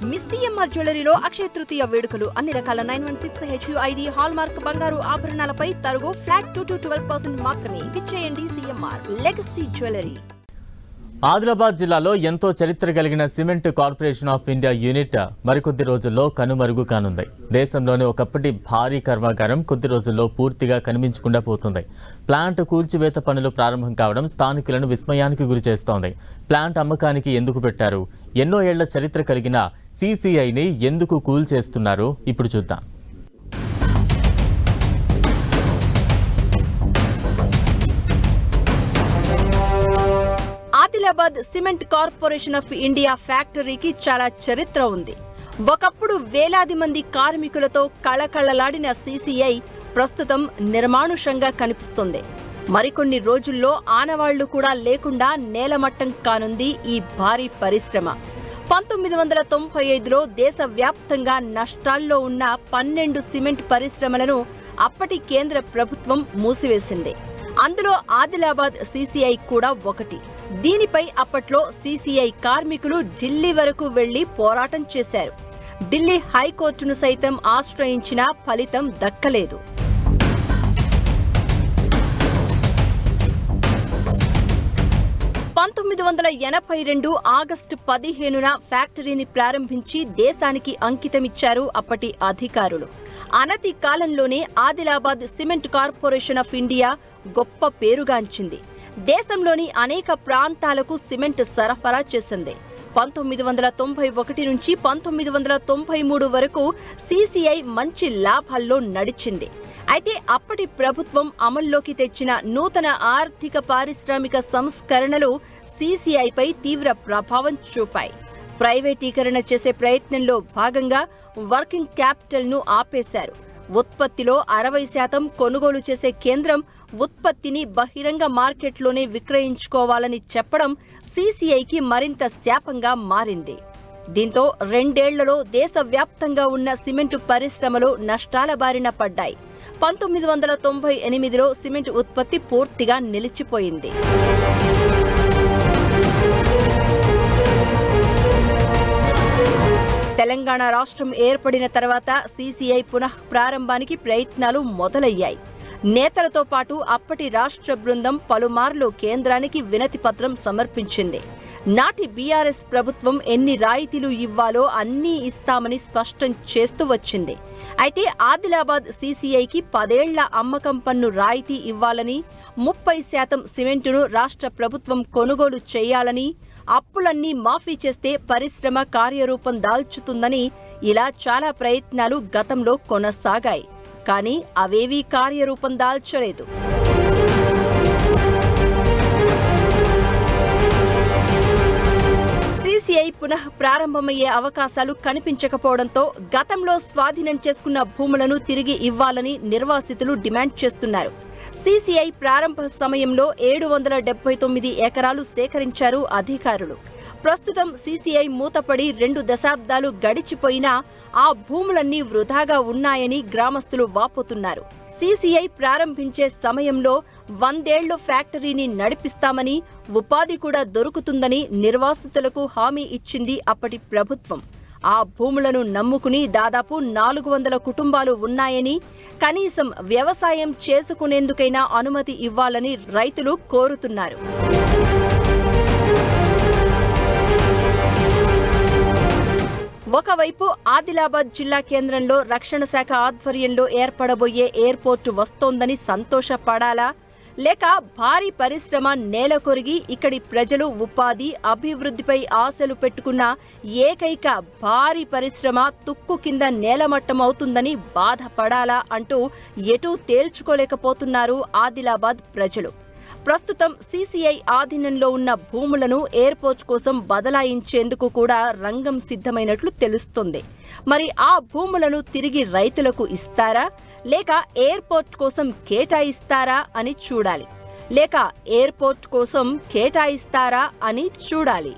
Miss CMR జ్యువెలరీలో Akshaya Tritiya వేడుకలు అన్ని రకాల 916 HUID హాల్ మార్క్ బంగారు ఆభరణాలపై తరుగు ఫ్లాట్ 2-12% మాత్రమే. విచ్చేయండి సిఎంఆర్ లెగసీ జ్యువెలరీ. ఆదిలాబాద్ జిల్లాలో ఎంతో చరిత్ర కలిగిన cement corporation of India unit మరికొద్ది రోజుల్లో కనుమరుగు కానుంది. దేశంలోని ఒకప్పటి భారీ కర్మాగారం కొద్ది రోజుల్లో పూర్తిగా కనిపించకుండా పోతుంది. ప్లాంట్ కూల్చివేత పనులు ప్రారంభం కావడం స్థానికులను విస్మయానికి గురిచేస్తోంది. ప్లాంట్ అమ్మకానికి ఎందుకు పెట్టారు? ఎన్నో ఏళ్ల చరిత్ర కలిగిన CCIని ఎందుకు కూల్చేస్తున్నారో ఇప్పుడు చూద్దాం. Adilabad cement corporation of India ఫ్యాక్టరీకి చాలా చరిత్ర ఉంది. ఒకప్పుడు వేలాది మంది కార్మికులతో కళకళలాడిన CCI ప్రస్తుతం నిర్మానుషంగా కనిపిస్తుంది. మరికొన్ని రోజుల్లో ఆనవాళ్లు కూడా లేకుండా నేలమట్టం కానుంది ఈ భారీ పరిశ్రమ. 1995లో దేశవ్యాప్తంగా నష్టాల్లో ఉన్న 12 సిమెంట్ పరిశ్రమలను అప్పటి కేంద్ర ప్రభుత్వం మూసివేసింది. అందులో ఆదిలాబాద్ CCI కూడా ఒకటి. దీనిపై అప్పట్లో CCI కార్మికులు ఢిల్లీ వరకు వెళ్లి పోరాటం చేశారు. ఢిల్లీ హైకోర్టును సైతం ఆశ్రయించినా ఫలితం దక్కలేదు. 1982 ఆగస్టు 15న ఫ్యాక్టరీని ప్రారంభించి దేశానికి అంకితమిచ్చారు అప్పటి అధికారులు. అనతి కాలంలోనే Adilabad cement corporation of India గొప్ప పేరుగాంచింది. దేశంలోని అనేక ప్రాంతాలకు సిమెంట్ సరఫరా చేసింది. 1991 నుంచి 1993 వరకు CCI మంచి లాభాల్లో నడిచింది. అయితే అప్పటి ప్రభుత్వం అమల్లోకి తెచ్చిన నూతన ఆర్థిక పారిశ్రామిక సంస్కరణలు CCIపై తీవ్ర ప్రభావం చూపాయి. ప్రైవేటీకరణ చేసే ప్రయత్నంలో భాగంగా వర్కింగ్ క్యాపిటల్ను ఆపేశారు. ఉత్పత్తిలో 60% కొనుగోలు చేసే కేంద్రం ఉత్పత్తిని బహిరంగ మార్కెట్లోనే విక్రయించుకోవాలని చెప్పడం CCIకి మరింత శాపంగా మారింది. దీంతో 2 ఏళ్లలో దేశవ్యాప్తంగా ఉన్న సిమెంటు పరిశ్రమలు నష్టాల బారిన పడ్డాయి. 1998లో సిమెంట్ ఉత్పత్తి పూర్తిగా నిలిచిపోయింది. తెలంగాణ రాష్ట్రం ఏర్పడిన తర్వాత CCI పునః ప్రారంభానికి ప్రయత్నాలు మొదలయ్యాయి. నేతలతో పాటు అప్పటి రాష్ట్ర బృందం పలుమార్లు కేంద్రానికి వినతి పత్రం సమర్పించింది. నాటి BRS ప్రభుత్వం ఎన్ని రాయితీలు ఇవ్వాలో అన్నీ ఇస్తామని స్పష్టం చేస్తూ వచ్చింది. అయితే ఆదిలాబాద్ CCIకి 10 ఏళ్ల అమ్మకం పన్ను రాయితీ ఇవ్వాలని, 30% సిమెంటును రాష్ట్ర ప్రభుత్వం కొనుగోలు చేయాలని, అప్పులన్నీ మాఫీ చేస్తే పరిశ్రమ కార్యరూపం దాల్చుతుందని ఇలా చాలా ప్రయత్నాలు గతంలో కొనసాగాయి. కానీ అవేవీ కార్యరూపం దాల్చలేదు. CCI పునః ప్రారంభమయ్యే అవకాశాలు కనిపించకపోవడంతో గతంలో స్వాధీనం చేసుకున్న భూములను తిరిగి ఇవ్వాలని నిర్వాసితులు డిమాండ్ చేస్తున్నారు. CCI ప్రారంభ సమయంలో 779 ఎకరాలు సేకరించారు అధికారులు. ప్రస్తుతం CCI మూతపడి 2 దశాబ్దాలు గడిచిపోయినా ఆ భూములన్నీ వృధాగా ఉన్నాయని గ్రామస్తులు వాపోతున్నారు. CCI ప్రారంభించే సమయంలో 100 ఏళ్లు ఫ్యాక్టరీని నడిపిస్తామని, ఉపాధి కూడా దొరుకుతుందని నిర్వాసితులకు హామీ ఇచ్చింది అప్పటి ప్రభుత్వం. ఆ భూములను నమ్ముకుని దాదాపు 400 కుటుంబాలు ఉన్నాయని, కనీసం వ్యవసాయం చేసుకునేందుకైనా అనుమతి ఇవ్వాలని రైతులు కోరుతున్నారు. ఒకవైపు ఆదిలాబాద్ జిల్లా కేంద్రంలో రక్షణ శాఖ ఆధ్వర్యంలో ఏర్పడబోయే ఎయిర్పోర్టు వస్తోందని సంతోషపడాలా, లేక భారీ పరిశ్రమ నేలకొరిగి ఇక్కడి ప్రజలు ఉపాధి, అభివృద్ధిపై ఆశలు పెట్టుకున్న ఏకైక భారీ పరిశ్రమ తుక్కు కింద నేలమట్టమవుతుందని బాధపడాలా అంటూ ఎటూ తేల్చుకోలేకపోతున్నారు ఆదిలాబాద్ ప్రజలు. ప్రస్తుతం CCI ఆధీనంలో ఉన్న భూములను ఎయిర్పోర్ట్ కోసం బదలాయించేందుకు కూడా రంగం సిద్ధమైనట్లు తెలుస్తోంది. మరి ఆ భూములను తిరిగి రైతులకు ఇస్తారా, లేక ఎయిర్పోర్ట్ కోసం కేటాయిస్తారా అని చూడాలి.